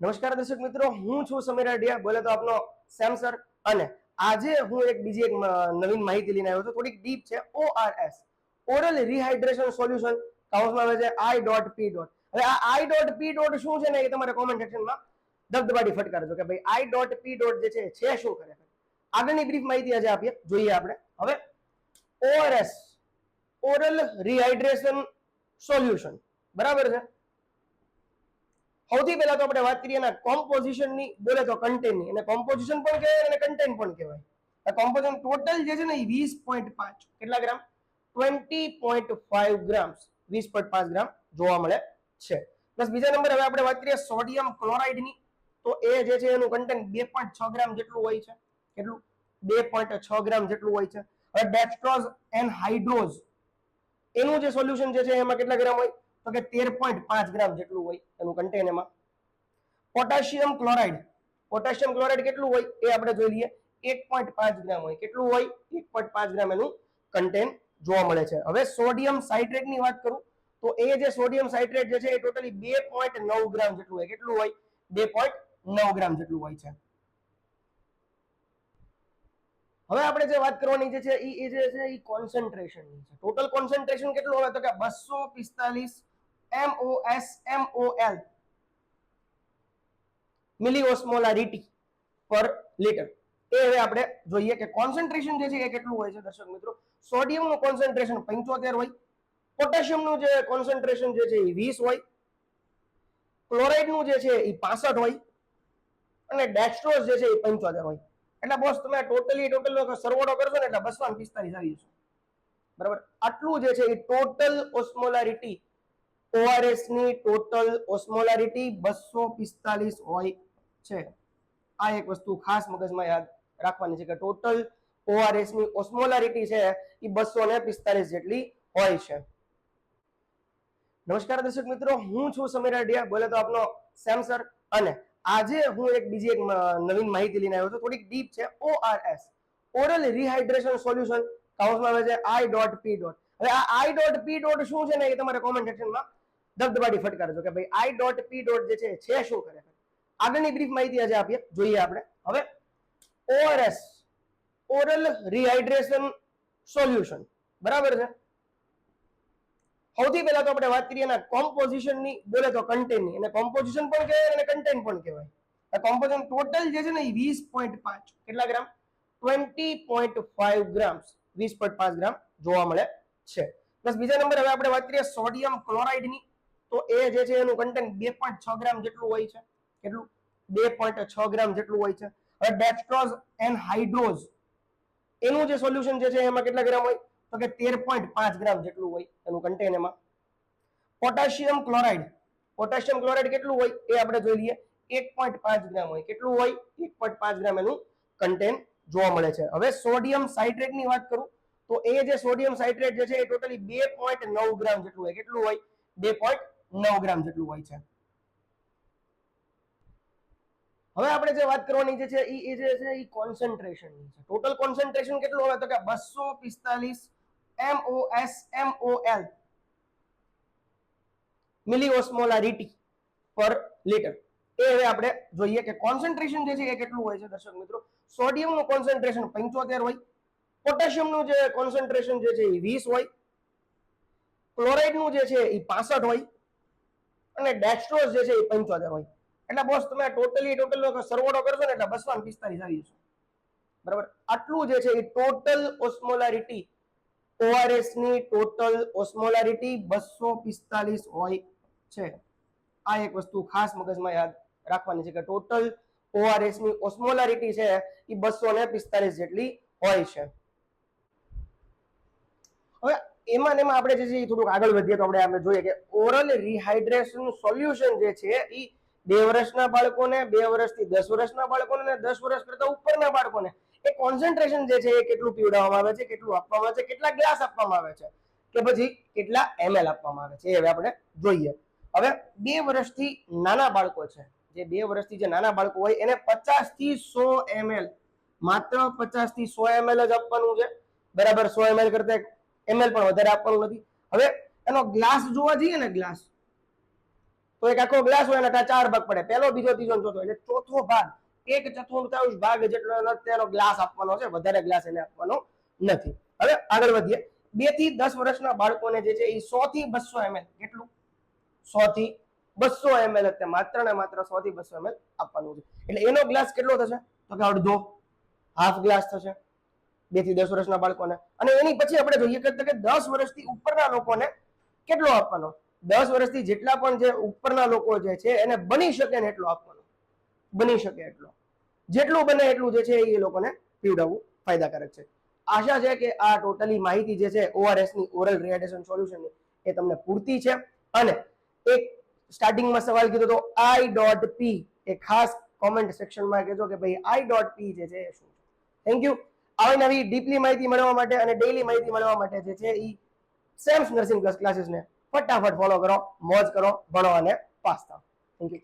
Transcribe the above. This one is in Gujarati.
નમસ્કાર દર્શક મિત્રો, હું છું સમીર આડિયા, બોલે તો આપનો સેમ સર. અને આજે હું બીજી એક નવીન માહિતી લઈને આવ્યો છું, થોડીક ડીપ છે. ORS, ઓરલ રિહાઇડ્રેશન સોલ્યુશન, કાઉન્સમાં આવે છે I.P. હવે આ I.P. શું છે ને એ તમારે કોમેન્ટ સેક્શનમાં દબદબાટી ફટકારજો કે ભાઈ I.P. જે છે શું ખરેખર. આગળની બ્રીફ માહિતી આજે આપીએ, જોઈએ આપણે. હવે ORS, ઓરલ રિહાઇડ્રેશન સોલ્યુશન, બરાબર છે. સૌથી પહેલા તો આપણે વાત કરીએ એના કોમ્પોઝિશન ની, બોલે તો કન્ટેન્ટ ની. અને કોમ્પોઝિશન પણ કહેવાય અને કન્ટેન્ટ પણ કહેવાય. આ કોમ્પોઝિશન ટોટલ જે છે ને એ 20.5, કેટલા ગ્રામ? 20.5 ગ્રામ્સ, 20.5 ગ્રામ જોવા મળે છે. પ્લસ બીજા નંબર હવે આપણે વાત કરીએ સોડિયમ ક્લોરાઇડ ની, તો એ જે છે એનું કન્ટેન્ટ 2.6 ગ્રામ જેટલું હોય છે. કેટલું? 2.6 ગ્રામ જેટલું હોય છે. હવે ડેક્સ્ટ્રોઝ એન્ડ હાઇડ્રોઝ, એનું જે સોલ્યુશન જે છે એમાં કેટલા ગ્રામ હોય? તો કે 13.5 ગ્રામ જેટલું હોય એનું કન્ટેન. એમાં પોટેશિયમ ક્લોરાઇડ, પોટેશિયમ ક્લોરાઇડ કેટલું હોય એ આપણે જોઈ લઈએ. 1.5 ગ્રામ હોય. કેટલું હોય? 1.5 ગ્રામ એનું કન્ટેન જોવા મળે છે. હવે સોડિયમ સાઇટ્રેટ ની વાત કરું તો એ જે સોડિયમ સાઇટ્રેટ જે છે એ ટોટલી 2.9 ગ્રામ જેટલું હોય. કેટલું હોય? 2.9 ગ્રામ જેટલું હોય છે. હવે આપણે જે વાત કરવાની જે છે એ જે છે એ કોન્સન્ટ્રેશન ની છે. ટોટલ કોન્સન્ટ્રેશન કેટલું હોય? તો કે 245 MOL મિલિઓસ્મોલારિટી પર લીટર. એ હવે આપણે જોઈએ કે કોન્સન્ટ્રેશન જે છે એ કેટલું હોય છે દર્શક મિત્રો. સોડિયમનું કોન્સન્ટ્રેશન 75 હોય, પોટેશિયમનું જે કોન્સન્ટ્રેશન જે છે એ 20 હોય, ક્લોરાઇડનું જે છે એ 65 હોય, અને ડેક્સ્ટ્રોઝ જે છે એ 75 હોય. એટલે બોસ તમે ટોટલ સરવાળો કરશો ને એટલે 245 આવી જશે. બરાબર. આટલું જે છે એ ટોટલ ઓસ્મોલારિટી, ORS ની ટોટલ ઓસ્મોલારિટી 245 હોય છે. આ એક વસ્તુ ખાસ મગજમાં યાદ રાખવાની છે કે ટોટલ ORS ની ઓસ્મોલારિટી છે એ 245 જેટલી હોય છે. નમસ્કાર દર્શક મિત્રો, હું છું સમીર આડિયા, બોલે તો આપનો સેમ સર. અને આજે હું બીજી એક નવીન માહિતી લઈને આવ્યો છું, થોડીક ડીપ છે. ORS, ઓરલ રિહાઇડ્રેશન સોલ્યુશન, કાઉન્સમાં આવે છે I.P. હવે આ I.P. શું છે ને એ તમારે કોમેન્ટ સેક્શનમાં દબદબાટી ફટકારજો કે ભાઈ I.P. જે છે શું ખરેખર. આગળની બ્રીફ માહિતી આજે આપીએ, જોઈએ આપણે. હવે ORS, ઓરલ રિહાઇડ્રેશન સોલ્યુશન, બરાબર છે. સૌથી પહેલા તો આપણે વાત કરીએ એના કોમ્પોઝિશન ની, બોલે તો કન્ટેન્ટ ની. અને કોમ્પોઝિશન પણ કહેવાય અને કન્ટેન્ટ પણ કહેવાય. આ કોમ્પોઝિશન ટોટલ જે છે ને એ 20.5, કેટલા ગ્રામ? 20.5 ગ્રામ્સ, 20.5 ગ્રામ જોવા મળે છે. પ્લસ બીજા નંબર હવે આપણે વાત કરીએ સોડિયમ ક્લોરાઇડ ની, તો એ જે છે એનું કન્ટેન્ટ 2.6 ગ્રામ જેટલું હોય છે. કેટલું? 2.6 ગ્રામ જેટલું હોય છે. હવે ડેક્સ્ટ્રોઝ એન્ડ હાઇડ્રોઝ, એનું જે સોલ્યુશન જે છે એમાં કેટલા ગ્રામ હોય? તો કે 13.5 ગ્રામ જેટલું હોય એનું કન્ટેન. એમાં પોટેશિયમ ક્લોરાઇડ, પોટેશિયમ ક્લોરાઇડ કેટલું હોય એ આપણે જોઈ લઈએ. 1.5 ગ્રામ હોય. કેટલું હોય? 1.5 ગ્રામ એનું કન્ટેન જોવા મળે છે. હવે સોડિયમ સાઇટ્રેટ ની વાત કરું તો એ જે સોડિયમ સાઇટ્રેટ જે છે એ ટોટલી 2.9 ગ્રામ જેટલું હોય. કેટલું હોય? 2.9 ગ્રામ જેટલું હોય છે. હવે આપણે જે વાત કરવાની જે છે એ જે છે એ કોન્સન્ટ્રેશન ની છે. ટોટલ કોન્સન્ટ્રેશન કેટલું હોય? તો કે 245 MOL મિલિઓસ્મોલારિટી પર લીટર. એ હવે આપણે જોઈએ કે કોન્સન્ટ્રેશન જે છે એ કેટલું હોય છે દર્શક મિત્રો. સોડિયમનું કોન્સન્ટ્રેશન 75 હોય, પોટેશિયમનું જે કોન્સન્ટ્રેશન જે છે એ 20 હોય, ક્લોરાઇડનું જે છે એ 65 હોય, અને ડેક્સ્ટ્રોઝ જે છે એ 75 હોય. એટલે બોસ તમે ટોટલ સરવાળો કરશો ને એટલે 245 આવી જશે. બરાબર. આટલું જે છે એ ટોટલ ઓસ્મોલારિટી, ORS ની ટોટલ ઓસ્મોલારિટી 245 હોય છે. આ એક વસ્તુ ખાસ મગજમાં યાદ રાખવાની છે કે ટોટલ ORS ની ઓસ્મોલારિટી છે એ 245 જેટલી હોય છે. હવે એમાં આપણે જે છે એ થોડુંક આગળ વધીએ તો આપણે જોઈએ કે ઓરલ રિહાઇડ્રેશન સોલ્યુશન જે છે એ 2 વર્ષના બાળકોને, 2 વર્ષથી 10 વર્ષના બાળકોને અને 10 વર્ષ કરતા ઉપરના બાળકોને એ કોન્સન્ટ્રેશન જે છે એ કેટલું પીવડાવવામાં આવે છે, કેટલું આપવામાં આવે છે, કેટલા ગ્લાસ આપવામાં આવે છે, કે પછી કેટલા ml આપવામાં આવે છે, એ હવે આપણે જોઈએ. હવે 2 વર્ષથી નાના બાળકો છે, જે 2 વર્ષથી જે નાના બાળકો હોય એને 50 થી 100 ml, માત્ર 50 થી 100 ml જ આપવાનું છે. બરાબર. 100 ml કરતા ml પણ વધારે આપવાનું નથી. હવે એનો ગ્લાસ જોવા જઈએ ને, ગ્લાસ તો એક આખો ગ્લાસ હોય એના 4 ભાગ પડે, પહેલો, બીજો, ત્રીજો અને ચોથો, એટલે ચોથો ભાગ, 1/4 ભાગ જેટલો તેનો ગ્લાસ આપવાનો છે, વધારે ગ્લાસ એને આપવાનો નથી. હવે આગળ વધીએ. 2 થી 10 વર્ષના બાળકોને જે છે એ 100 થી 200 ml, કેટલું? 100 થી 200 ml, માત્ર ને માત્ર 100 થી 200 ml આપવાનું છે. એટલે એનો ગ્લાસ કેટલો થશે? તો કે અડધો, હાફ ગ્લાસ થશે 2 થી 10 વર્ષના બાળકોને. અને એની પછી આપણે જોઈએ કે 10 વર્ષથી ઉપરના લોકોને કેટલો આપવાનો? 10 વર્ષથી જેટલા પણ જે ઉપરના લોકો જે છે એને બની શકે ને એટલો આપવાનો, બની શકે એટલો, જેટલું બને એટલું જે છે એ લોકોને પીવડાવવું ફાયદાકારક છે. આશા છે કે આ ટોટલી માહિતી જે છે ORS ની, ઓરલ રિહાઇડ્રેશન સોલ્યુશન ની, એ તમને પૂરતી છે. અને એક સ્ટાર્ટિંગમાં સવાલ કીધો તો I.P, એ ખાસ કોમેન્ટ સેક્શનમાં કહેજો કે ભાઈ I.P જે છે એ શું છે. Thank you. આવી નવી ડીપલી માહિતી મેળવવા માટે અને ડેઈલી માહિતી મેળવવા માટે જે છે એ સેમ્સ નર્સિંગ પ્લસ ક્લાસીસને ફટાફટ ફોલો કરો, મોજ કરો, ભણો અને પાસ થાઓ. Thank you.